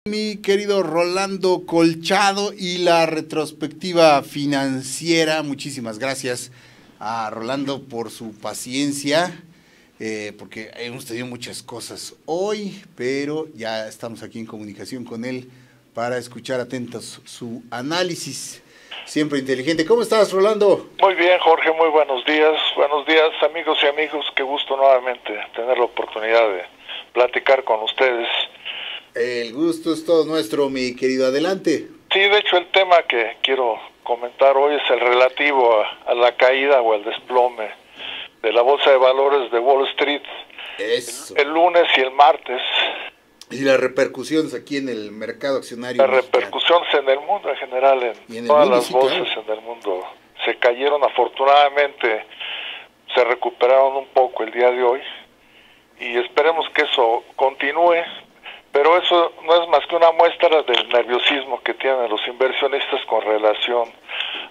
Mi querido Rolando Colchado y la retrospectiva financiera. Muchísimas gracias a Rolando por su paciencia, porque hemos tenido muchas cosas hoy, pero ya estamos aquí en comunicación con él para escuchar atentos su análisis. Siempre inteligente. ¿Cómo estás, Rolando? Muy bien, Jorge, muy buenos días. Buenos días, amigos y amigos. Qué gusto nuevamente tener la oportunidad de platicar con ustedes. El gusto es todo nuestro, mi querido. Adelante. Sí, de hecho el tema que quiero comentar hoy es el relativo a la caída o el desplome de la bolsa de valores de Wall Street. Eso. El lunes y el martes. Y las repercusiones aquí en el mercado accionario Las mexicano. repercusiones en el mundo en general, en todas las bolsas en el mundo se cayeron. Afortunadamente se recuperaron un poco el día de hoy y esperemos que eso continúe, pero eso no es más que una muestra del nerviosismo que tienen los inversionistas con relación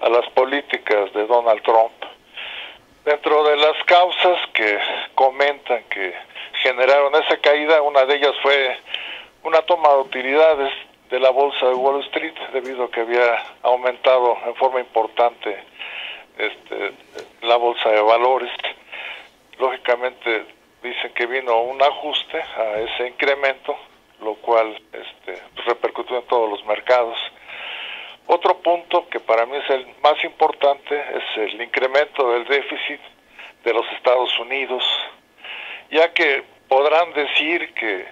a las políticas de Donald Trump. Dentro de las causas que comentan que generaron esa caída, una de ellas fue una toma de utilidades de la bolsa de Wall Street, debido a que había aumentado en forma importante la bolsa de valores. Lógicamente dicen que vino un ajuste a ese incremento, lo cual repercutió en todos los mercados. Otro punto que para mí es el más importante es el incremento del déficit de los Estados Unidos, ya que podrán decir que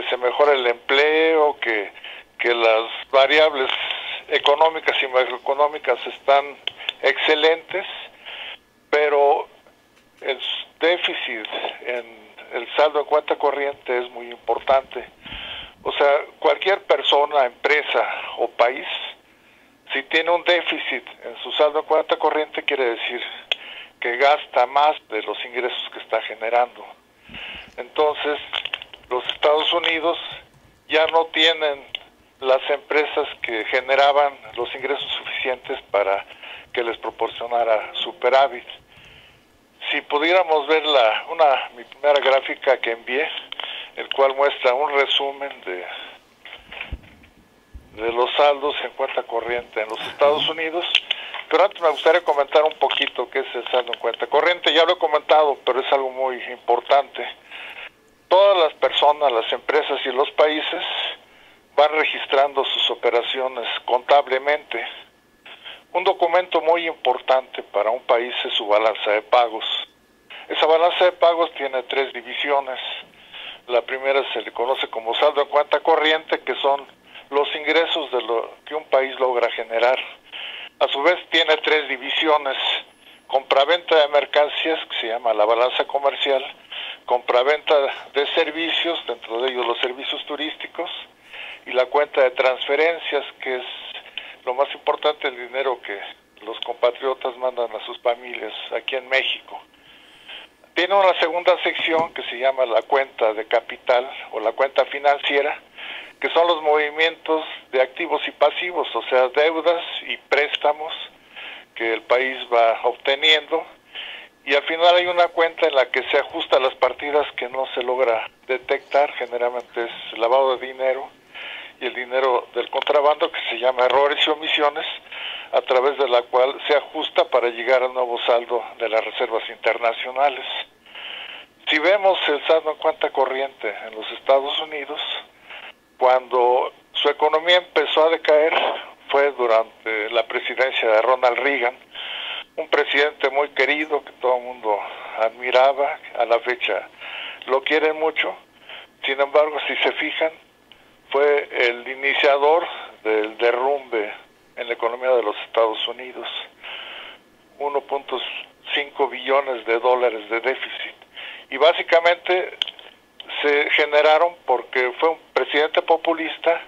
se mejora el empleo, que las variables económicas y macroeconómicas están excelentes, pero el déficit en el saldo en cuenta corriente es muy importante. O sea, cualquier persona, empresa o país, si tiene un déficit en su saldo en cuenta corriente, quiere decir que gasta más de los ingresos que está generando. Entonces, los Estados Unidos ya no tienen las empresas que generaban los ingresos suficientes para que les proporcionara superávit. Si pudiéramos ver mi primera gráfica que envié, el cual muestra un resumen de los saldos en cuenta corriente en los Estados Unidos, pero antes me gustaría comentar un poquito qué es el saldo en cuenta corriente. Ya lo he comentado, pero es algo muy importante. Todas las personas, las empresas y los países van registrando sus operaciones contablemente. Un documento muy importante para un país es su balanza de pagos. Esa balanza de pagos tiene 3 divisiones. La primera se le conoce como saldo en cuenta corriente, que son los ingresos de lo que un país logra generar. A su vez tiene 3 divisiones: compraventa de mercancías, que se llama la balanza comercial; compraventa de servicios, dentro de ellos los servicios turísticos; y la cuenta de transferencias, que es lo más importante, el dinero que los compatriotas mandan a sus familias aquí en México. Tiene una segunda sección que se llama la cuenta de capital o la cuenta financiera, que son los movimientos de activos y pasivos, o sea, deudas y préstamos que el país va obteniendo. Y al final hay una cuenta en la que se ajustan las partidas que no se logra detectar, generalmente es lavado de dinero y el dinero del contrabando, que se llama errores y omisiones, a través de la cual se ajusta para llegar al nuevo saldo de las reservas internacionales. Si vemos el saldo en cuenta corriente en los Estados Unidos, cuando su economía empezó a decaer fue durante la presidencia de Ronald Reagan, un presidente muy querido que todo el mundo admiraba, a la fecha lo quieren mucho. Sin embargo, si se fijan, fue el iniciador del derrumbe en la economía de los Estados Unidos. 1.5 billones de dólares de déficit. Y básicamente se generaron porque fue un presidente populista,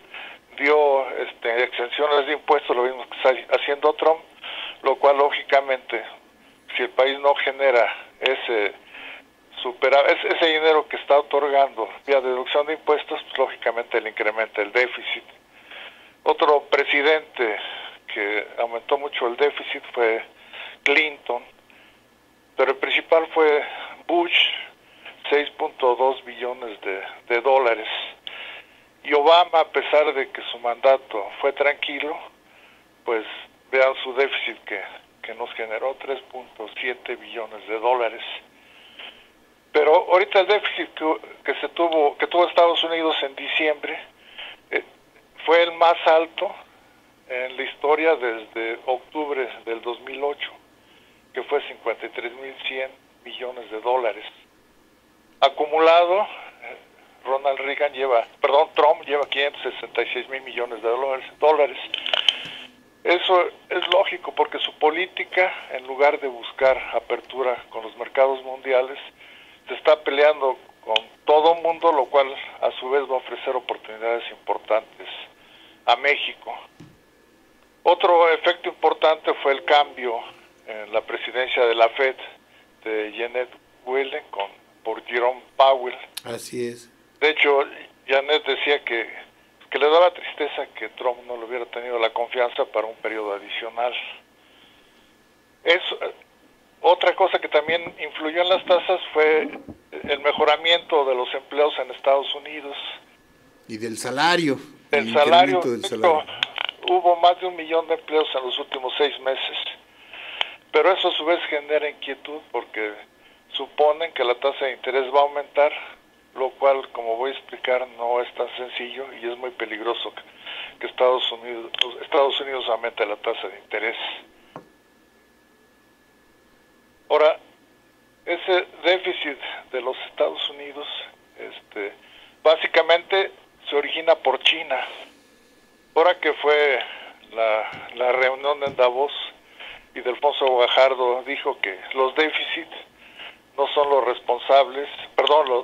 dio exenciones de impuestos, lo mismo que está haciendo Trump, lo cual lógicamente, si el país no genera ese dinero que está otorgando vía deducción de impuestos, pues lógicamente le incrementa el déficit. Otro presidente que aumentó mucho el déficit fue Clinton, pero el principal fue Bush, 6.2 billones de dólares. Y Obama, a pesar de que su mandato fue tranquilo, pues vean su déficit que nos generó 3.7 billones de dólares. Pero ahorita el déficit que tuvo Estados Unidos en diciembre fue el más alto en la historia desde octubre del 2008, que fue 53.100 millones de dólares. Acumulado, Trump lleva 566.000 millones de dólares. Eso es lógico porque su política, en lugar de buscar apertura con los mercados mundiales, se está peleando con todo el mundo, lo cual a su vez va a ofrecer oportunidades importantes a México. Otro efecto importante fue el cambio en la presidencia de la Fed de Janet Yellen por Jerome Powell. Así es. De hecho, Janet decía que le daba tristeza que Trump no le hubiera tenido la confianza para un periodo adicional. Otra cosa que también influyó en las tasas fue el mejoramiento de los empleos en Estados Unidos. Y del salario. El salario. Hubo más de 1 millón de empleos en los últimos 6 meses. Pero eso a su vez genera inquietud porque suponen que la tasa de interés va a aumentar, lo cual, como voy a explicar, no es tan sencillo y es muy peligroso que Estados Unidos aumente la tasa de interés. Ahora, ese déficit de los Estados Unidos, básicamente se origina por China. Ahora que fue la reunión en Davos y Delfonso Guajardo dijo que los déficits no son los responsables,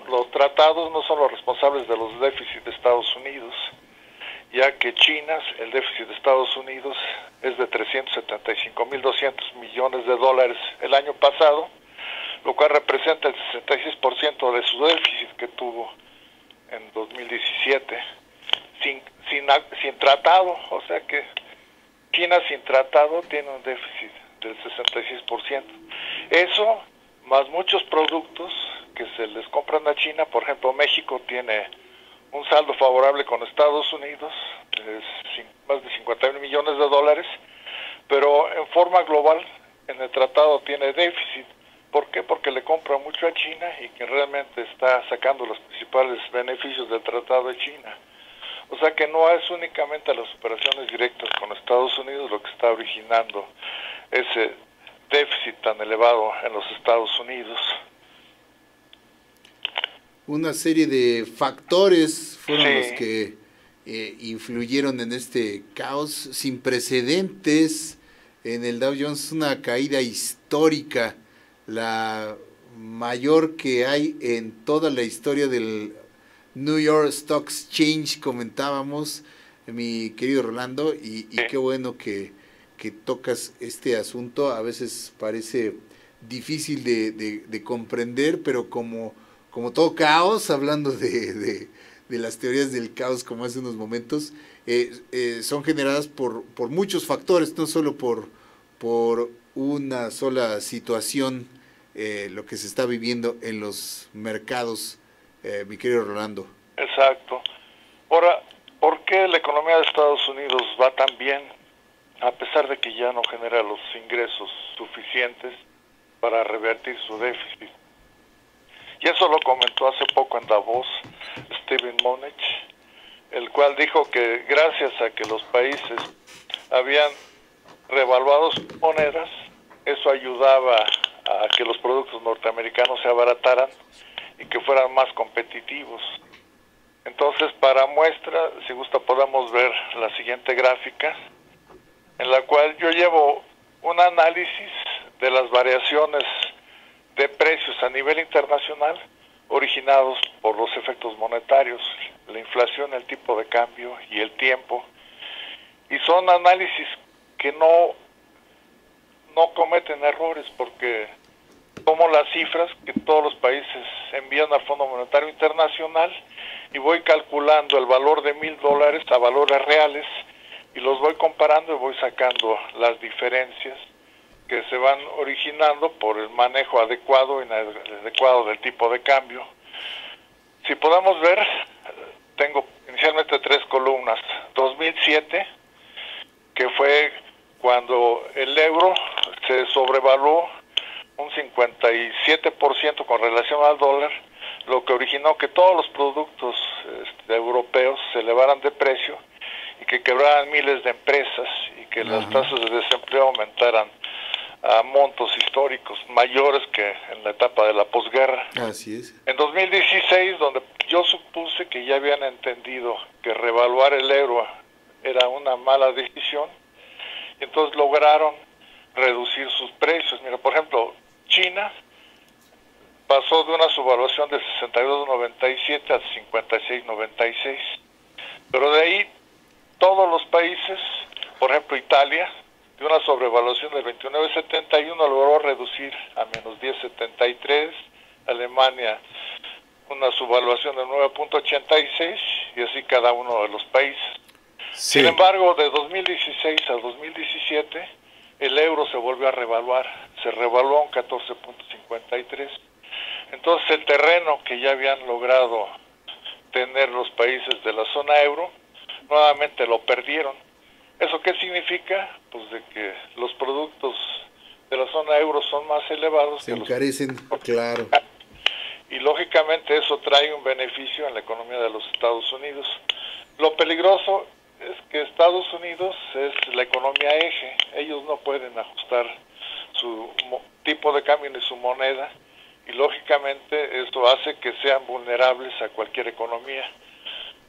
los tratados no son los responsables de los déficits de Estados Unidos, ya que el déficit de Estados Unidos es de 375.200 millones de dólares el año pasado, lo cual representa el 66% de su déficit que tuvo en 2017, sin tratado, o sea que China sin tratado tiene un déficit del 66%. Eso, más muchos productos que se les compran a China, por ejemplo, México tiene un saldo favorable con Estados Unidos, más de 50.000 millones de dólares, pero en forma global, en el tratado tiene déficit. ¿Por qué? Porque le compra mucho a China y que realmente está sacando los principales beneficios del tratado de China. O sea que no es únicamente las operaciones directas con Estados Unidos lo que está originando ese déficit tan elevado en los Estados Unidos. Una serie de factores fueron los que influyeron en este caos sin precedentes en el Dow Jones, una caída histórica, la mayor que hay en toda la historia del New York Stock Exchange, comentábamos, mi querido Rolando, y qué bueno que tocas este asunto. A veces parece difícil de comprender, pero como todo caos, hablando de las teorías del caos como hace unos momentos, son generadas por muchos factores, no solo por una sola situación, lo que se está viviendo en los mercados, mi querido Rolando. Exacto. Ahora, ¿por qué la economía de Estados Unidos va tan bien, a pesar de que ya no genera los ingresos suficientes para revertir su déficit? Y eso lo comentó hace poco en Davos Steven Mnuchin, el cual dijo que gracias a que los países habían revaluado sus monedas, eso ayudaba a que los productos norteamericanos se abarataran y que fueran más competitivos. Entonces, para muestra, si gusta, podemos ver la siguiente gráfica, en la cual yo llevo un análisis de las variaciones de precios a nivel internacional originados por los efectos monetarios, la inflación, el tipo de cambio y el tiempo. Y son análisis que no cometen errores, porque tomo las cifras que todos los países envían al Fondo Monetario Internacional y voy calculando el valor de $1,000 a valores reales y los voy comparando y voy sacando las diferencias que se van originando por el manejo adecuado e inadecuado del tipo de cambio. Si podemos ver, tengo esencialmente tres columnas. 2007, que fue cuando el euro se sobrevaluó un 57% con relación al dólar, lo que originó que todos los productos europeos se elevaran de precio y que quebraran miles de empresas y que las tasas de desempleo aumentaran a montos históricos mayores que en la etapa de la posguerra. Así es. En 2016, donde yo supuse que ya habían entendido que revaluar el euro era una mala decisión, y entonces lograron reducir sus precios. Mira, por ejemplo, China pasó de una subvaluación de 62.97 a 56.96, pero de ahí todos los países, por ejemplo Italia, de una sobrevaluación de 29.71 logró reducir a menos 10.73, Alemania una subvaluación de 9.86 y así cada uno de los países. Sí. Sin embargo, de 2016 a 2017 el euro se volvió a revaluar, se revaluó a un 14.53. Entonces el terreno que ya habían logrado tener los países de la zona euro, nuevamente lo perdieron. ¿Eso qué significa? Pues de que los productos de la zona euro son más elevados. Se encarecen, claro. Y lógicamente eso trae un beneficio en la economía de los Estados Unidos. Lo peligroso es que Estados Unidos es la economía eje. Ellos no pueden ajustar su tipo de cambio ni su moneda. Y lógicamente esto hace que sean vulnerables a cualquier economía.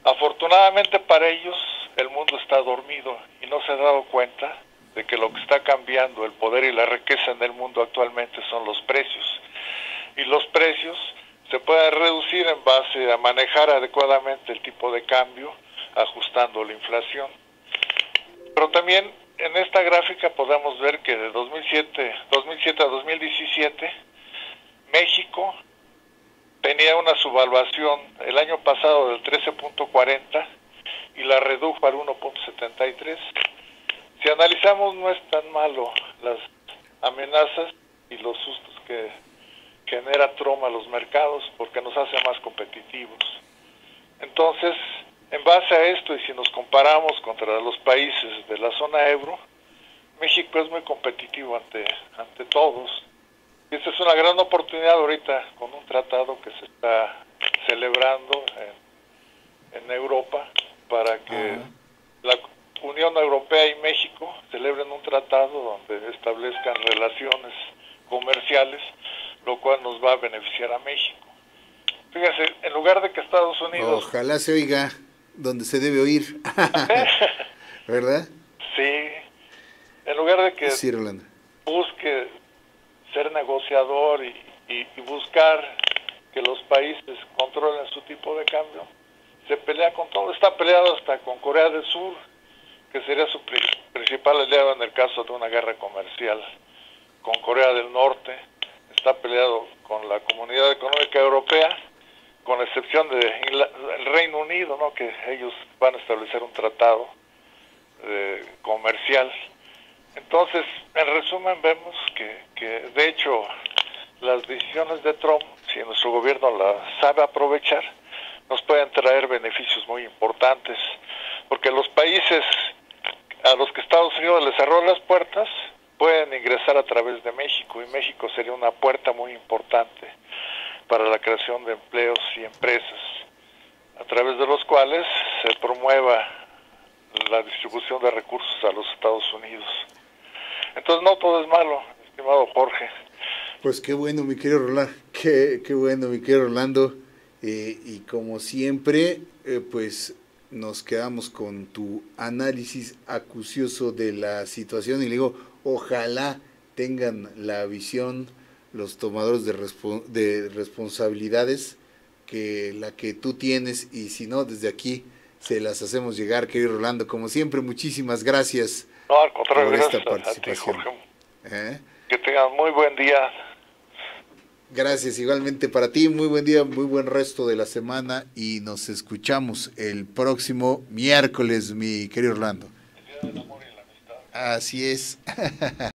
Afortunadamente para ellos el mundo está dormido y no se ha dado cuenta de que lo que está cambiando el poder y la riqueza en el mundo actualmente son los precios. Y los precios se pueden reducir en base a manejar adecuadamente el tipo de cambio, ajustando la inflación. Pero también en esta gráfica podemos ver que de 2007 a 2017 México tenía una subvaluación el año pasado del 13.40 y la redujo al 1.73. Si analizamos, no es tan malo las amenazas y los sustos que genera Trump a los mercados porque nos hace más competitivos. Entonces, en base a esto y si nos comparamos contra los países de la zona euro, México es muy competitivo ante todos. Esta es una gran oportunidad ahorita con un tratado que se está celebrando en Europa para que la Unión Europea y México celebren un tratado donde establezcan relaciones comerciales, lo cual nos va a beneficiar a México. Fíjense, en lugar de que Estados Unidos... Ojalá se oiga donde se debe oír, ¿verdad? Sí, en lugar de que sí, Rolando, busque ser negociador y buscar que los países controlen su tipo de cambio, se pelea con todo. Está peleado hasta con Corea del Sur, que sería su principal aliado en el caso de una guerra comercial, con Corea del Norte, está peleado con la Comunidad Económica Europea, con excepción del Reino Unido, ¿no?, que ellos van a establecer un tratado comercial. Entonces, en resumen, vemos que de hecho las decisiones de Trump, si nuestro gobierno las sabe aprovechar, nos pueden traer beneficios muy importantes, porque los países a los que Estados Unidos les cerró las puertas pueden ingresar a través de México, y México sería una puerta muy importante para la creación de empleos y empresas, a través de los cuales se promueva la distribución de recursos a los Estados Unidos. Entonces no todo es malo, estimado Jorge. Pues qué bueno, mi querido Rolando, qué bueno, mi querido Rolando, y como siempre, pues nos quedamos con tu análisis acucioso de la situación, y le digo, ojalá tengan la visión los tomadores de responsabilidades que la que tú tienes, y si no, desde aquí se las hacemos llegar, querido Rolando. Como siempre, muchísimas gracias. No, al contrario, por gracias esta participación. A ti, Jorge. Que tengan muy buen día. Gracias, igualmente para ti, muy buen día, muy buen resto de la semana, y nos escuchamos el próximo miércoles, mi querido Orlando. El día del amor y la amistad. Así es.